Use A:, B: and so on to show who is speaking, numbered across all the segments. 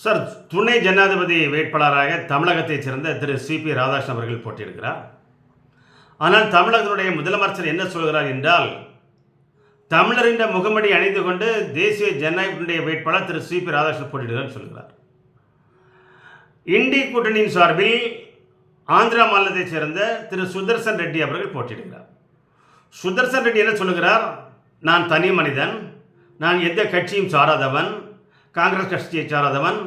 A: Sir, துணை ஜனாதிபதி வேட்பாளராக தமிழகத்தைச் சேர்ந்த திரு சிபி ராதாகிருஷ்ணன் அவர்கள் போட்டியிடுகிறார். ஆனால் தமிழகத்தினுடைய முதலமைச்சர் என்ன சொல்கிறார் என்றால், தமிழரின் முகமடி அணிந்து கொண்டு தேசிய ஜனநாயகத்தினுடைய வேட்பாளர் திரு சிபி ராதாகிருஷ்ணன் போட்டியிடுகிறார் சொல்கிறார். இண்டி கூட்டணியின் சார்பில் ஆந்திரா மாநிலத்தைச் சேர்ந்த திரு சுதர்சன் ரெட்டி அவர்கள் போட்டியிடுகிறார். சுதர்சன் ரெட்டி என்ன சொல்லுகிறார், நான் தனி மனிதன், நான் எந்த கட்சியும் சாராதவன், காங்கிரஸ் கட்சியை சாராதவன்,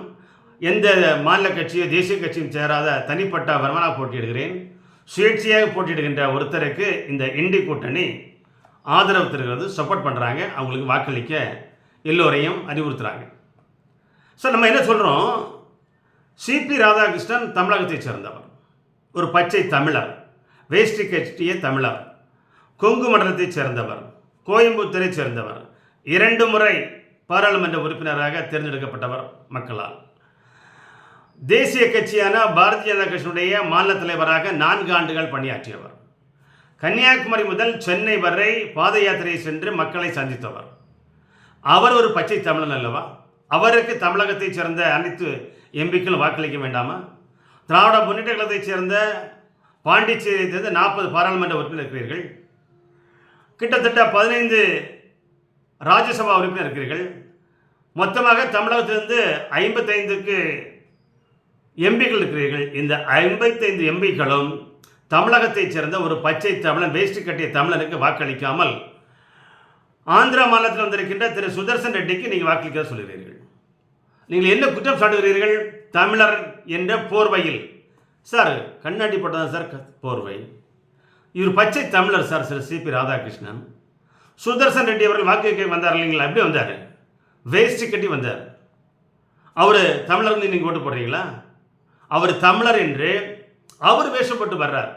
A: எந்த மாநில கட்சியோ தேசிய கட்சியும் சேராத தனிப்பட்ட வருமானாக போட்டியிடுகிறேன். சுயேட்சையாக போட்டியிடுகின்ற ஒருத்தருக்கு இந்த இண்டி கூட்டணி ஆதரவு தருகிறது, சப்போர்ட் பண்ணுறாங்க, அவங்களுக்கு வாக்களிக்க எல்லோரையும் அறிவுறுத்துகிறாங்க. சார், நம்ம என்ன சொல்கிறோம், சிபி ராதாகிருஷ்ணன் தமிழகத்தை சேர்ந்தவர், ஒரு பச்சை தமிழர், வேஷ்டி கட்சிய தமிழர், கொங்கு மண்டலத்தைச் சேர்ந்தவர், கோயம்புத்தூரை சேர்ந்தவர், 2 முறை பாராளுமன்ற உறுப்பினராக தேர்ந்தெடுக்கப்பட்டவர் மக்களால். தேசிய கட்சியான பாரதிய ஜனதா கட்சியினுடைய மாநில தலைவராக 4 ஆண்டுகள் பணியாற்றியவர். கன்னியாகுமரி முதல் சென்னை வரை பாத யாத்திரை சென்று மக்களை சந்தித்தவர். அவர் ஒரு பச்சை தமிழன் அல்லவா? அவருக்கு தமிழகத்தைச் சேர்ந்த அனைத்து எம்பிக்களும் வாக்களிக்க வேண்டாமா? திராவிட முன்னேற்ற கழகத்தைச் சேர்ந்த பாண்டிச்சேரியை சேர்ந்த 40 பாராளுமன்ற உறுப்பினர் இருக்கிறீர்கள். கிட்டத்தட்ட 15 ராஜ்யசபா உறுப்பினர் இருக்கிறீர்கள். மொத்தமாக தமிழகத்திலிருந்து 55க்கு எம்பிக்கள் இருக்கிறீர்கள். இந்த 55 எம்பிக்களும் தமிழகத்தைச் சேர்ந்த ஒரு பச்சை தமிழன், வேஷ்டி கட்டிய தமிழனுக்கு வாக்களிக்காமல் ஆந்திரா மாநிலத்தில் வந்திருக்கின்ற திரு சுதர்சன் ரெட்டிக்கு நீங்கள் வாக்களிக்க சொல்கிறீர்கள். நீங்கள் என்ன குற்றம் சாட்டுகிறீர்கள்? தமிழர் என்ற போர்வையில். சார், கண்ணாடி போட்டதான் சார் போர்வை. இவர் பச்சை தமிழர் சார், திரு சிபி ராதாகிருஷ்ணன். சுதர்சன் ரெட்டி அவர்கள் வாக்கு வந்தார் இல்லைங்களா? எப்படி வந்தார்? வேஷ்டி கட்டி வந்தார். அவர் தமிழர் நீங்கள் ஓட்டு போடுறீங்களா? அவர் தமிழர் என்று அவர் வேஷப்பட்டு வர்றார்,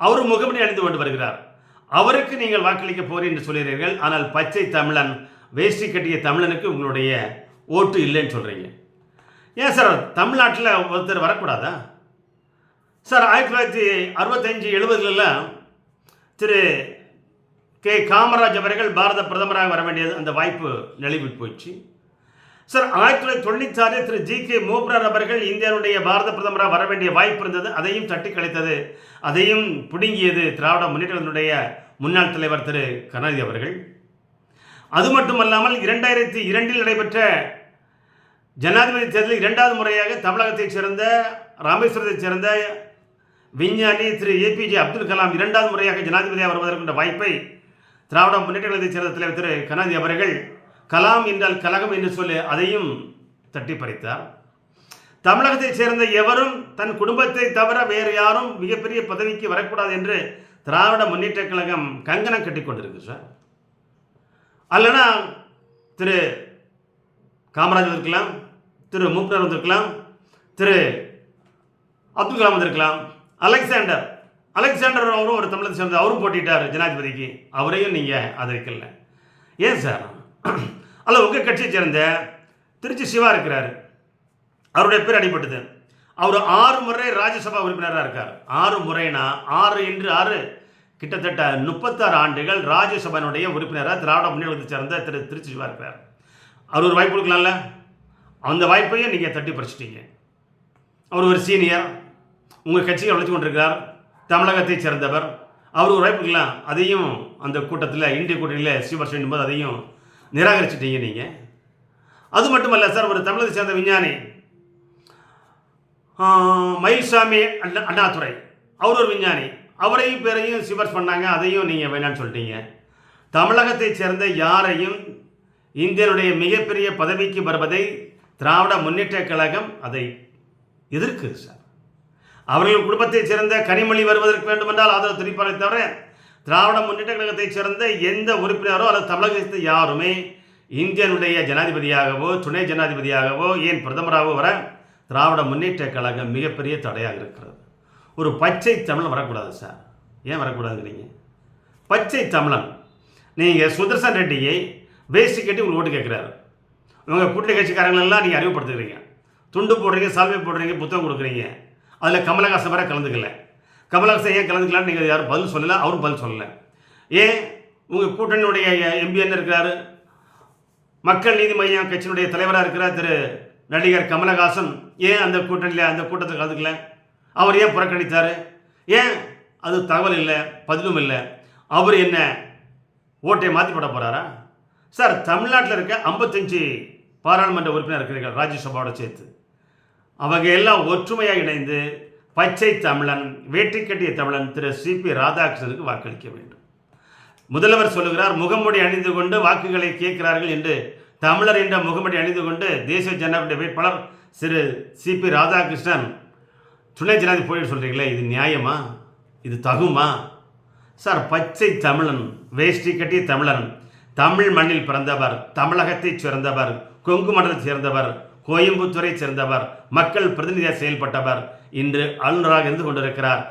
A: அவர் முகமணி அணிந்து கொண்டு வருகிறார். அவருக்கு நீங்கள் வாக்களிக்க போறீர்கள் என்று சொல்கிறீர்கள். ஆனால் பச்சை தமிழன், வேஷ்டி கட்டிய தமிழனுக்கு உங்களுடைய ஓட்டு இல்லைன்னு சொல்கிறீங்க. ஏன் சார் தமிழ்நாட்டில் ஒருத்தர் வரக்கூடாதா? சார், 1965, 70லாம் திரு கே காமராஜ் அவர்கள் பாரத பிரதமராக வர வேண்டியது, அந்த வாய்ப்பு நழுவி போயிடுச்சு. சார், 1996 திரு ஜி.கே. மூப்பனார் அவர்கள் இந்தியாவுடைய பாரத பிரதமராக வர வேண்டிய வாய்ப்பு இருந்தது, அதையும் தட்டி கழித்தது, அதையும் பிடுங்கியது திராவிட முன்னேற்றத்தினுடைய முன்னாள் தலைவர் திரு கருணாநிதி அவர்கள். அது மட்டுமல்லாமல் 2002 நடைபெற்ற ஜனாதிபதி தேர்தலில் 2வது முறையாக தமிழகத்தைச் சேர்ந்த ராமேஸ்வரத்தைச் சேர்ந்த விஞ்ஞானி திரு ஏபிஜே அப்துல் கலாம் 2வது முறையாக ஜனாதிபதியாக வருவதற்குன்ற வாய்ப்பை திராவிட முன்னேற்ற கழகத்தைச் சேர்ந்த தலைவர் திரு கருணாநிதி அவர்கள் கலாம் என்றால் கலகம் என்று சொல்லி அதையும் தட்டி பறித்தார். தமிழகத்தைச் சேர்ந்த எவரும் தன் குடும்பத்தை தவிர வேறு யாரும் மிகப்பெரிய பதவிக்கு வரக்கூடாது என்று திராவிட முன்னேற்ற கழகம் கங்கணம் கட்டி கொண்டிருக்கு சார். அல்லனா திரு காமராஜ் வந்திருக்கலாம், திரு மூப்பனார் வந்திருக்கலாம், திரு அப்துல் கலாம் வந்திருக்கலாம், அலெக்சாண்டர் அவரும் ஒரு தமிழகத்தை சேர்ந்த அவரும் போட்டிட்டார் ஜனாதிபதிக்கு, அவரையும் நீங்கள் ஆதரிக்கல. ஏன் சார்? அல்ல, உங்கள் கட்சியை சேர்ந்த திருச்சி சிவா இருக்கிறார், அவருடைய பேர் அடிபட்டது. அவர் 6 முறை ராஜ்யசபா உறுப்பினராக இருக்கார். 6 முறைனா 6 என்று 6 கிட்டத்தட்ட 36 ஆண்டுகள் ராஜ்யசபானுடைய உறுப்பினராக திராவிட முன்னேற்றத்தை சேர்ந்த திரு திருச்சி சிவா இருக்கிறார். அவர் ஒரு வாய்ப்பு கொடுக்கலாம்ல? அந்த வாய்ப்பையும் நீங்கள் தட்டி பறிச்சிட்டீங்க. அவர் ஒரு சீனியர், உங்கள் கட்சியை வளர்ச்சி கொண்டிருக்கிறார், தமிழகத்தை சேர்ந்தவர், அவர் ஒரு வாய்ப்பு கொடுக்கலாம். அதையும் அந்த கூட்டத்தில் இந்திய கூட்டணியில் சீவர் செய்யும்போது அதையும் நிராகரிச்சிட்டீங்க நீங்கள். அது மட்டுமல்ல சார், ஒரு தமிழகத்தை சேர்ந்த விஞ்ஞானி மயில்சாமி அண்ணாதுரை, அவர் ஒரு விஞ்ஞானி, அவரையும் பேரையும் சிபாரிசு பண்ணாங்க, அதையும் நீங்கள் வேணான்னு சொல்லிட்டீங்க. தமிழகத்தை சேர்ந்த யாரையும் இந்தியனுடைய மிகப்பெரிய பதவிக்கு வருவதை திராவிட முன்னேற்ற கழகம் அதை எதிர்க்குது சார். அவர்கள் குடும்பத்தைச் சேர்ந்த கனிமொழி வருவதற்கு வேண்டுமென்றால் ஆதரவு தெரிவிப்பாரை தவிர திராவிட முன்னேற்ற கழகத்தைச் சேர்ந்த எந்த உறுப்பினரோ அல்லது தமிழகத்தை யாருமே இந்தியனுடைய ஜனாதிபதியாகவோ துணை ஜனாதிபதியாகவோ ஏன் பிரதமராகவோ வர திராவிட முன்னேற்ற கழகம் மிகப்பெரிய தடையாக இருக்கிறது. ஒரு பச்சை தமிழன் வரக்கூடாது சார். ஏன் வரக்கூடாதுங்கிறீங்க? பச்சை தமிழன் நீங்கள் சுதர்சன் ரெட்டியை வேஷ்டி கட்டி உங்களுக்கு ஓட்டு கேட்குறாரு. உங்கள் கூட்டணி கட்சிக்காரங்களெல்லாம் நீங்கள் அறிவுப்படுத்துக்கிறீங்க, துண்டு போடுறீங்க, சால்வை போடுறீங்க, புத்தகம் கொடுக்குறீங்க. அதில் கமலஹாசன் வரை கலந்துக்கல. கமலஹாசன் ஏன் கலந்துக்கலான்னு நீங்கள் யாரும் பதில் சொல்லலை, அவரும் பதில் சொல்லலை. ஏன் உங்கள் கூட்டணியுடைய எம்பி என்ன இருக்கிறாரு? மக்கள் நீதி மையம் கட்சியினுடைய தலைவராக இருக்கிறார் திரு நடிகர் கமலஹாசன் ஏன் அந்த கூட்டணியில் அந்த கூட்டத்தில் கலந்துக்கல? அவர் ஏன் புறக்கணித்தார்? ஏன் அது தகவல் இல்லை, பதிலும் இல்லை? அவர் என்ன ஓட்டை மாற்றி போட போகிறாரா? சார், தமிழ்நாட்டில் இருக்க 55 பாராளுமன்ற உறுப்பினர் இருக்கிறீர்கள், ராஜ்யசபாவோட சேர்த்து. அவங்க எல்லாம் ஒற்றுமையாக இணைந்து பச்சை தமிழன், வேட்டி கட்டிய தமிழன் திரு சிபி ராதாகிருஷ்ணனுக்கு வாக்களிக்க வேண்டும். முதல்வர் சொல்லுகிறார், முகமூடி அணிந்து கொண்டு வாக்குகளை கேட்கிறார்கள் என்று. தமிழர் என்ற முகமூடி அணிந்து கொண்டு தேசிய ஜனநாயக வேட்பாளர் திரு சிபி ராதாகிருஷ்ணன் துணை ஜனாதிபதி போய் சொல்கிறீங்களே, இது நியாயமா? இது தகுமா? சார், பச்சை தமிழன், வேஷ்டி கட்டிய தமிழன், தமிழ் மண்ணில் பிறந்தவர், தமிழகத்தைச் சேர்ந்தவர், கொங்கு மண்டலத்தைச் சேர்ந்தவர், கோயம்புத்தூரை சேர்ந்தவர், மக்கள் பிரதிநிதியாக செயல்பட்டவர், இன்று ஆளுநராக இருந்து கொண்டிருக்கிறார்.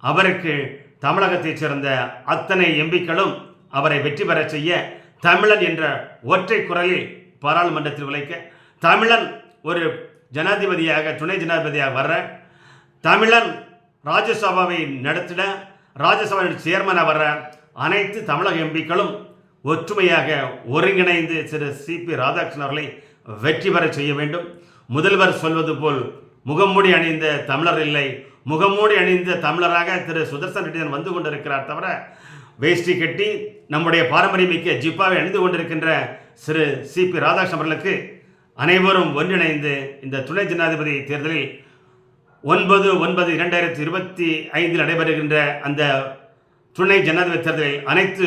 A: அவருக்கு தமிழகத்தைச் சேர்ந்த அத்தனை எம்பிக்களும் அவரை வெற்றி பெற செய்ய தமிழன் என்ற ஒற்றை குரலில் பாராளுமன்றத்தில் உழைக்க, தமிழன் ஒரு ஜனாதிபதியாக, துணை ஜனாதிபதியாக வர்ற, தமிழன் ராஜ்யசபாவை நடத்திட, ராஜ்யசபாவின் சேர்மனாக வர்ற அனைத்து தமிழக எம்பிக்களும் ஒற்றுமையாக ஒருங்கிணைந்து திரு சிபி ராதாகிருஷ்ணன் அவர்களை வெற்றி பெற செய்ய வேண்டும். முதல்வர் சொல்வது போல் முகமூடி அணிந்த தமிழர் இல்லை, முகமூடி அணிந்த தமிழராக திரு சுதர்சன் ரெட்டி வந்து கொண்டிருக்கிறார். தவிர வேஷ்டி கட்டி நம்முடைய பாரம்பரியமிக்க ஜிப்பாவை அணிந்து கொண்டிருக்கின்ற திரு சிபி ராதாகிருஷ்ணன் அவர்களுக்கு அனைவரும் ஒன்றிணைந்து இந்த துணை ஜனாதிபதி தேர்தலில் 9/9/2025 நடைபெறுகின்ற அந்த துணை ஜனாதிபதி தேர்தலில் அனைத்து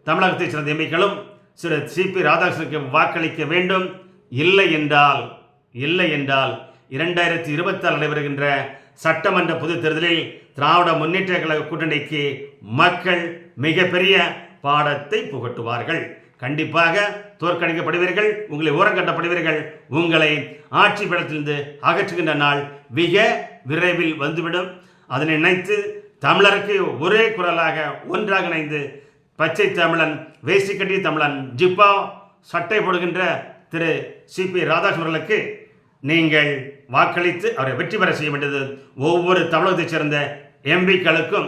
A: தமிழகத்தைச் சேர்ந்த எம்பிக்களும் திரு சிபி ராதாகிருஷ்ணனுக்கு வாக்களிக்க வேண்டும். இல்லை என்றால் 2026 நடைபெறுகின்ற சட்டமன்ற பொது தேர்தலில் திராவிட முன்னேற்ற கழக கூட்டணிக்கு மக்கள் மிகப்பெரிய பாடத்தை புகட்டுவார்கள். கண்டிப்பாக தோற்கடிக்கப்படுவீர்கள், உங்களை ஓரங்கட்டப்படுவீர்கள். உங்களை ஆட்சி பீடத்திலிருந்து அகற்றுகின்ற நாள் மிக விரைவில் வந்துவிடும். அதனை நினைத்து தமிழருக்கு ஒரே குரலாக ஒன்றாக இணைந்து பச்சை தமிழன், வேஷ்டி கட்டிய தமிழன், ஜிப்பா சட்டை போடுகின்ற திரு சிபி ராதாகிருஷ்ணனுக்கு நீங்கள் வாக்களித்து அவரை வெற்றி பெற செய்ய வேண்டியது ஒவ்வொரு தமிழகத்தைச் சேர்ந்த எம்பிக்களுக்கும்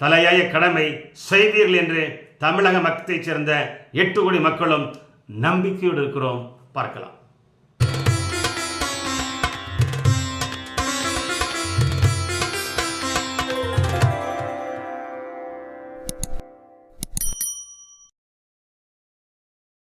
A: தலையாய கடமை செய்வீர்கள் என்று தமிழக மக்களைச் சேர்ந்த 8 கோடி மக்களும் நம்பிக்கையோடு இருக்கிறோம். பார்க்கலாம்.